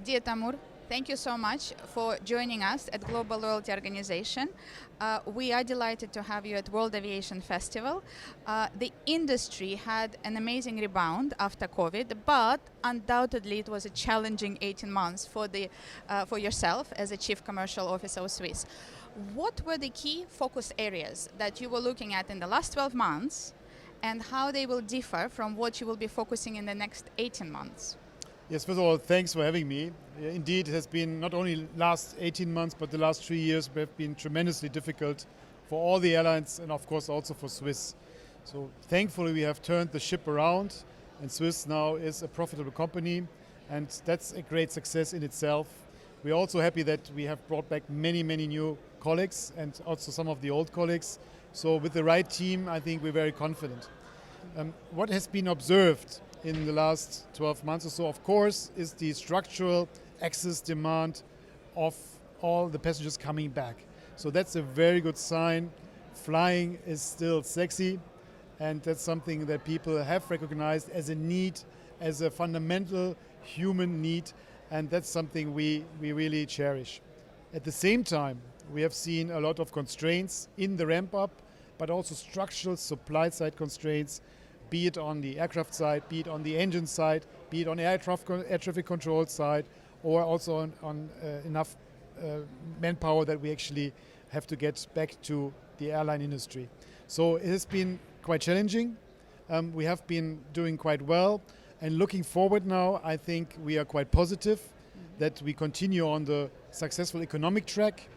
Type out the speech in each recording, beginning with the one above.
Dear Tamur, thank you so much for joining us at Global Loyalty Organization. We are delighted to have you at World Aviation Festival. The industry had an amazing rebound after COVID, but undoubtedly it was a challenging 18 months for yourself as a Chief Commercial Officer of Swiss. What were the key focus areas that you were looking at in the last 12 months and how they will differ from what you will be focusing in the next 18 months? Yes, first of all, thanks for having me. Indeed, it has been not only last 18 months, but the last 3 years have been tremendously difficult for all the airlines and of course also for Swiss. So thankfully we have turned the ship around and Swiss now is a profitable company and that's a great success in itself. We're also happy that we have brought back many new colleagues and also some of the old colleagues. So with the right team, I think we're very confident. What has been observed in the last 12 months or so, of course, is the structural excess demand of all the passengers coming back. So that's a very good sign. Flying is still sexy, and that's something that people have recognized as a need, as a fundamental human need, and that's something we really cherish. At the same time, we have seen a lot of constraints in the ramp up, but also structural supply side constraints, be it on the aircraft side, be it on the engine side, be it on air traffic control side, or also on enough manpower that we actually have to get back to the airline industry. So it has been quite challenging. We have been doing quite well, and looking forward now, I think we are quite positive that we continue on the successful economic track.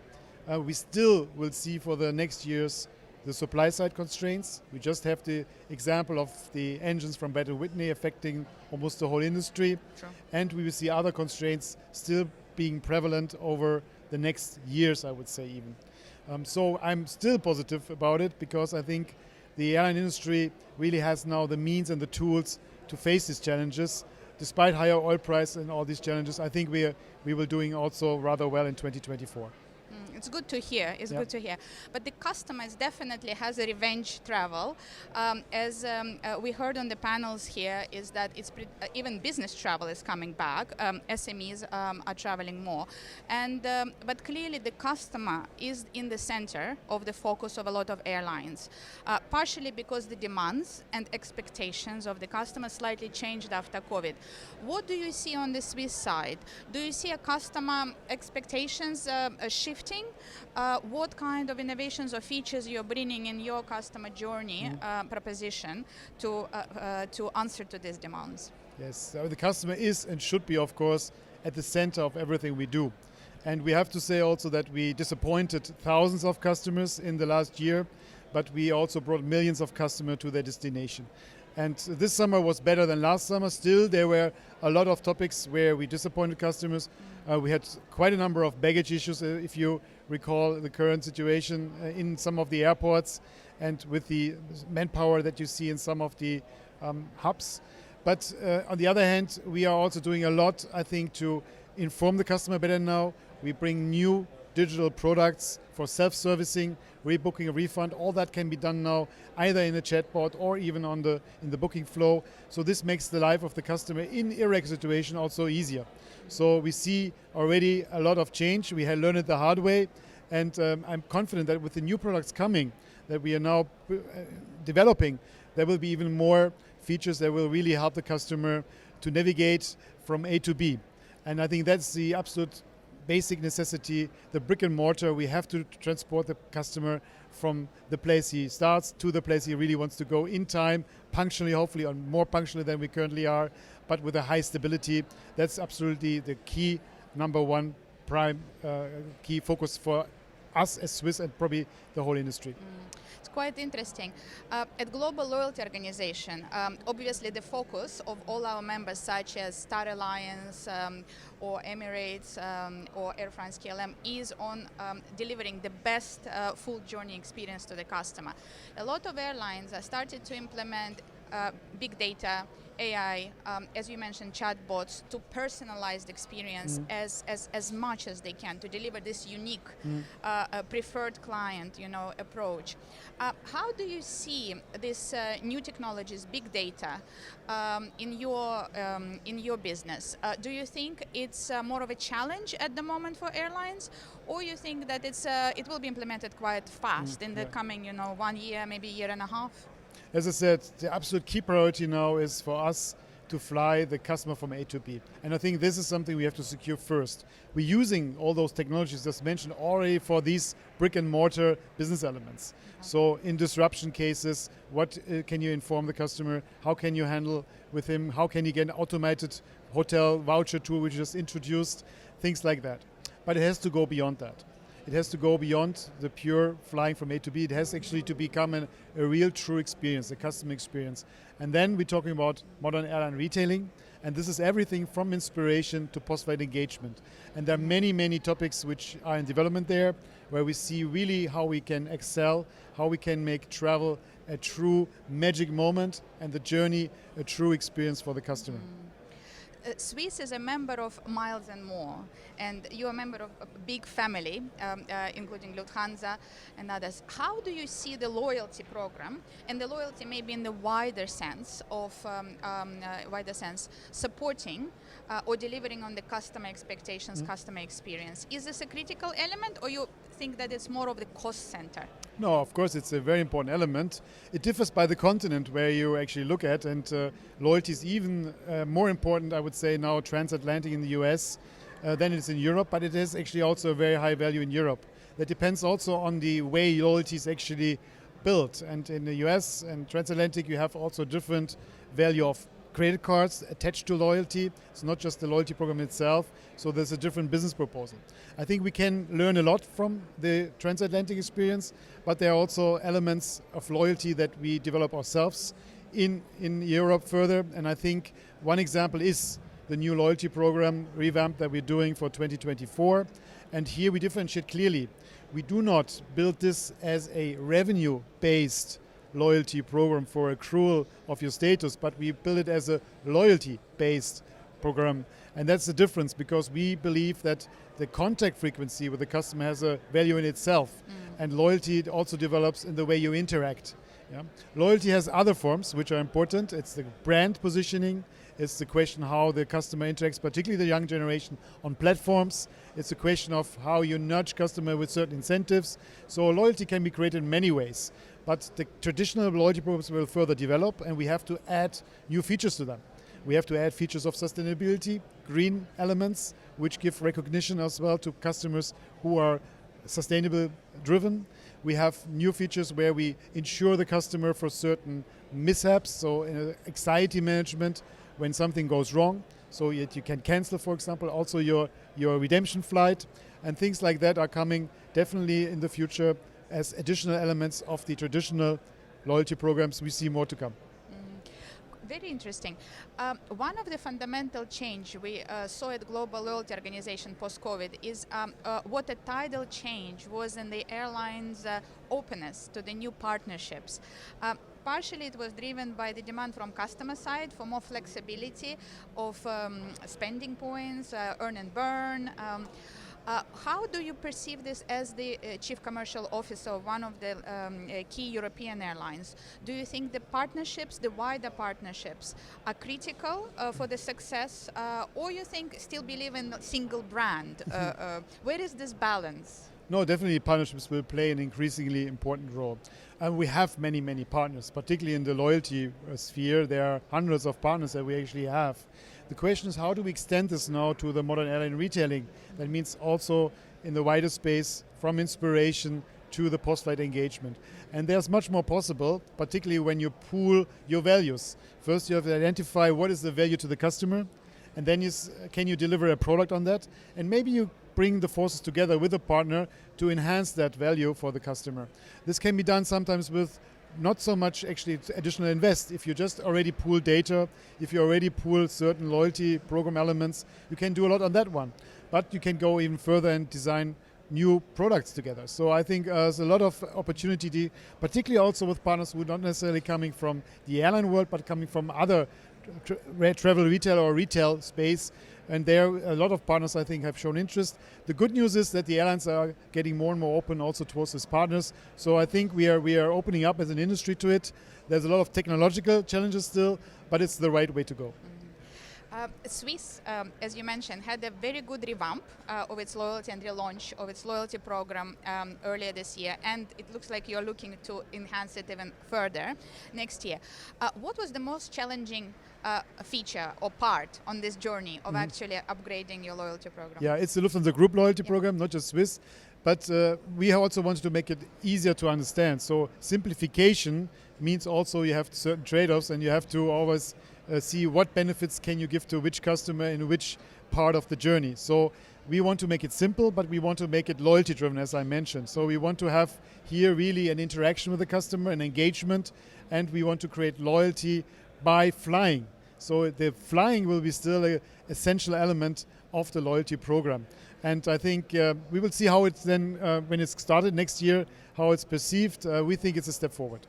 We still will see for the next years the supply side constraints. We just have the example of the engines from Pratt & Whitney affecting almost the whole industry. Sure. And we will see other constraints still being prevalent over the next years, I would say even. So I'm still positive about it because I think the airline industry really has now the means and the tools to face these challenges. Despite higher oil price and all these challenges, I think we will doing also rather well in 2024. It's good to hear. It's good to hear. But the customers definitely has a revenge travel. As we heard on the panels here, is that even business travel is coming back. SMEs are traveling more, and but clearly the customer is in the center of the focus of a lot of airlines. Partially because the demands and expectations of the customer slightly changed after COVID. What do you see on the Swiss side? Do you see a customer expectations shifting? What kind of innovations or features you're bringing in your customer journey proposition to answer to these demands? Yes, so the customer is and should be, of course, at the center of everything we do. And we have to say also that we disappointed thousands of customers in the last year, but we also brought millions of customers to their destination. And this summer was better than last summer. Still, there were a lot of topics where we disappointed customers. We had quite a number of baggage issues, if you recall the current situation in some of the airports and with the manpower that you see in some of the hubs. But on the other hand, we are also doing a lot, I think, to inform the customer better now. We bring new digital products for self-servicing, rebooking, a refund. All that can be done now either in a chatbot or even in the booking flow. So this makes the life of the customer in irregular situation also easier. So we see already a lot of change. We have learned it the hard way, and I'm confident that with the new products coming that we are now developing, there will be even more features that will really help the customer to navigate from A to B. And I think that's the absolute basic necessity, the brick and mortar. We have to transport the customer from the place he starts to the place he really wants to go in time, punctually, hopefully, or more punctually than we currently are, but with a high stability. That's absolutely the key, number one, prime key focus for us as Swiss and probably the whole industry. It's quite interesting. At Global Loyalty Organization, obviously the focus of all our members such as Star Alliance or Emirates or Air France KLM is on delivering the best full journey experience to the customer. A lot of airlines are started to implement big data, AI, as you mentioned, chatbots, to personalize the experience as much as they can to deliver this unique preferred client, approach. How do you see this new technologies, big data, in your business? Do you think it's more of a challenge at the moment for airlines, or you think that it will be implemented quite fast in the coming 1 year, maybe year and a half? As I said, the absolute key priority now is for us to fly the customer from A to B. And I think this is something we have to secure first. We're using all those technologies just mentioned already for these brick and mortar business elements. So in disruption cases, what can you inform the customer? How can you handle with him? How can you get an automated hotel voucher tool which is just introduced? Things like that. But it has to go beyond that. It has to go beyond the pure flying from A to B. It has actually to become a real true experience, a customer experience. And then we're talking about modern airline retailing. And this is everything from inspiration to post-flight engagement. And there are many, many topics which are in development there, where we see really how we can excel, how we can make travel a true magic moment and the journey a true experience for the customer. Swiss is a member of Miles & More, and you're a member of a big family, including Lufthansa and others. How do you see the loyalty program, and the loyalty maybe in the wider sense of supporting or delivering on the customer expectations, customer experience? Is this a critical element, or you think that it's more of the cost center? No, of course, it's a very important element. It differs by the continent where you actually look at, and loyalty is even more important, I would say, now transatlantic in the US than it is in Europe, but it is actually also a very high value in Europe. That depends also on the way loyalty is actually built. And in the US and transatlantic, you have also different value of credit cards attached to loyalty. It's not just the loyalty program itself, so there's a different business proposal. I think we can learn a lot from the transatlantic experience, but there are also elements of loyalty that we develop ourselves in Europe further. And I think one example is the new loyalty program revamp that we're doing for 2024. And here we differentiate clearly. We do not build this as a revenue-based loyalty program for accrual of your status, but we build it as a loyalty-based program. And that's the difference, because we believe that the contact frequency with the customer has a value in itself. And loyalty also develops in the way you interact. Yeah? Loyalty has other forms which are important. It's the brand positioning. It's the question how the customer interacts, particularly the young generation, on platforms. It's a question of how you nudge customer with certain incentives. So loyalty can be created in many ways. But the traditional loyalty programs will further develop, and we have to add new features to them. We have to add features of sustainability, green elements, which give recognition as well to customers who are sustainable driven. We have new features where we insure the customer for certain mishaps, so anxiety management when something goes wrong, so that you can cancel, for example, also your redemption flight, and things like that are coming definitely in the future as additional elements of the traditional loyalty programs. We see more to come. Very interesting. One of the fundamental change we saw at Global Loyalty Organization post-COVID is what a tidal change was in the airlines' openness to the new partnerships. Partially it was driven by the demand from customer side for more flexibility of spending points, earn and burn. How do you perceive this as the Chief Commercial Officer of one of the key European airlines? Do you think the partnerships, the wider partnerships, are critical for the success, or you think still believe in a single brand? Where is this balance? No, definitely partnerships will play an increasingly important role. And we have many, many partners, particularly in the loyalty sphere. There are hundreds of partners that we actually have. The question is, how do we extend this now to the modern airline retailing? That means also in the wider space, from inspiration to the post-flight engagement. And there's much more possible, particularly when you pool your values. First, you have to identify what is the value to the customer, and then can you deliver a product on that? And maybe you bring the forces together with a partner to enhance that value for the customer. This can be done sometimes with not so much actually additional invest. If you just already pool data, if you already pool certain loyalty program elements, you can do a lot on that one. But you can go even further and design new products together. So I think there's a lot of opportunity, particularly also with partners who are not necessarily coming from the airline world, but coming from other travel retail or retail space. And there a lot of partners, I think, have shown interest. The good news is that the airlines are getting more and more open also towards these partners. So I think we are opening up as an industry to it. There's a lot of technological challenges still, but it's the right way to go. Swiss, as you mentioned, had a very good revamp of its loyalty and relaunch of its loyalty program earlier this year, and it looks like you're looking to enhance it even further next year. What was the most challenging feature or part on this journey of actually upgrading your loyalty program? Yeah, it's the Lufthansa Group loyalty program, not just Swiss, but we also wanted to make it easier to understand. So simplification means also you have certain trade-offs, and you have to always see what benefits can you give to which customer in which part of the journey. So we want to make it simple, but we want to make it loyalty driven, as I mentioned. So we want to have here really an interaction with the customer, an engagement, and we want to create loyalty by flying. So the flying will be still an essential element of the loyalty program. And I think we will see how it's then, when it's started next year, how it's perceived. We think it's a step forward.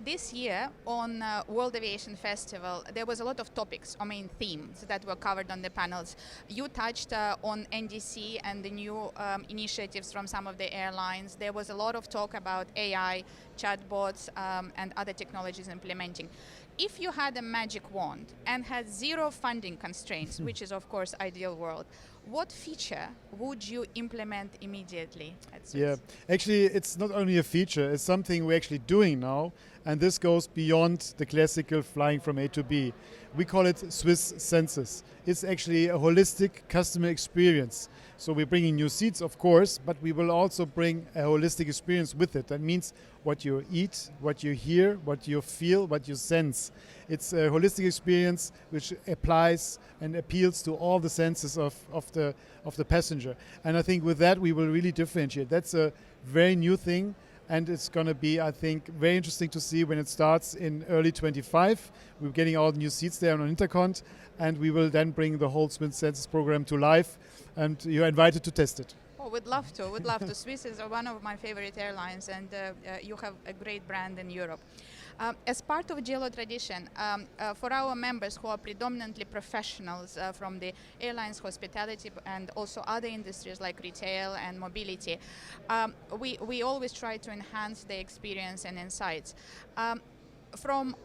This year on World Aviation Festival, there was a lot of topics, or main themes that were covered on the panels. You touched on NDC and the new initiatives from some of the airlines. There was a lot of talk about AI, chatbots, and other technologies implementing. If you had a magic wand and had zero funding constraints, which is of course ideal world, what feature would you implement immediately at Swiss? Yeah, actually it's not only a feature, it's something we're actually doing now, and this goes beyond the classical flying from A to B. We call it Swiss-census. It's actually a holistic customer experience. So we're bringing new seats, of course, but we will also bring a holistic experience with it. That means what you eat, what you hear, what you feel, what you sense. It's a holistic experience which applies and appeals to all the senses of the passenger. And I think with that we will really differentiate. That's a very new thing, and it's going to be, I think, very interesting to see when it starts in early 25. We're getting all the new seats there on Intercont, and we will then bring the whole Swiss-census program to life, and you're invited to test it. Oh, we'd love to. We'd love to. Swiss is one of my favorite airlines, and you have a great brand in Europe. As part of GLO tradition, for our members who are predominantly professionals from the airlines, hospitality, and also other industries like retail and mobility, we always try to enhance the experience and insights. From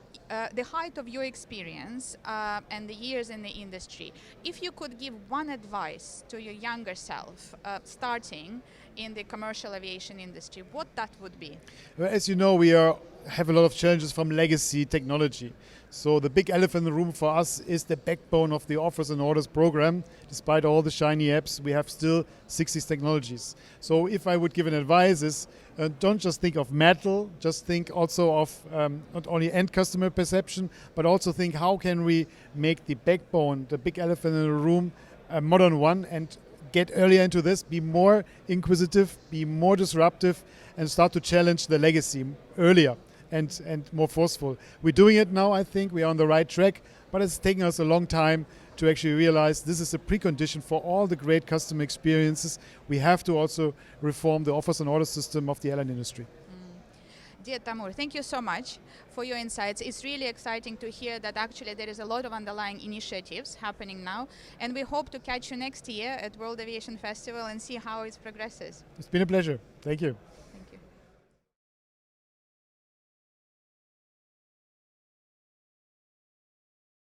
the height of your experience and the years in the industry, if you could give one advice to your younger self starting in the commercial aviation industry, what that would be? Well, as you know, we have a lot of challenges from legacy technology. So the big elephant in the room for us is the backbone of the offers and orders program. Despite all the shiny apps, we have still 60 technologies. So if I would give an advice is, don't just think of metal, just think also of not only end customer perception, but also think how can we make the backbone, the big elephant in the room, a modern one, and get earlier into this, be more inquisitive, be more disruptive, and start to challenge the legacy earlier and more forceful. We're doing it now, I think. We are on the right track, but it's taking us a long time to actually realize this is a precondition for all the great customer experiences. We have to also reform the offers and order system of the airline industry. Dear Tamur, thank you so much for your insights. It's really exciting to hear that actually there is a lot of underlying initiatives happening now, and we hope to catch you next year at World Aviation Festival and see how it progresses. It's been a pleasure. Thank you.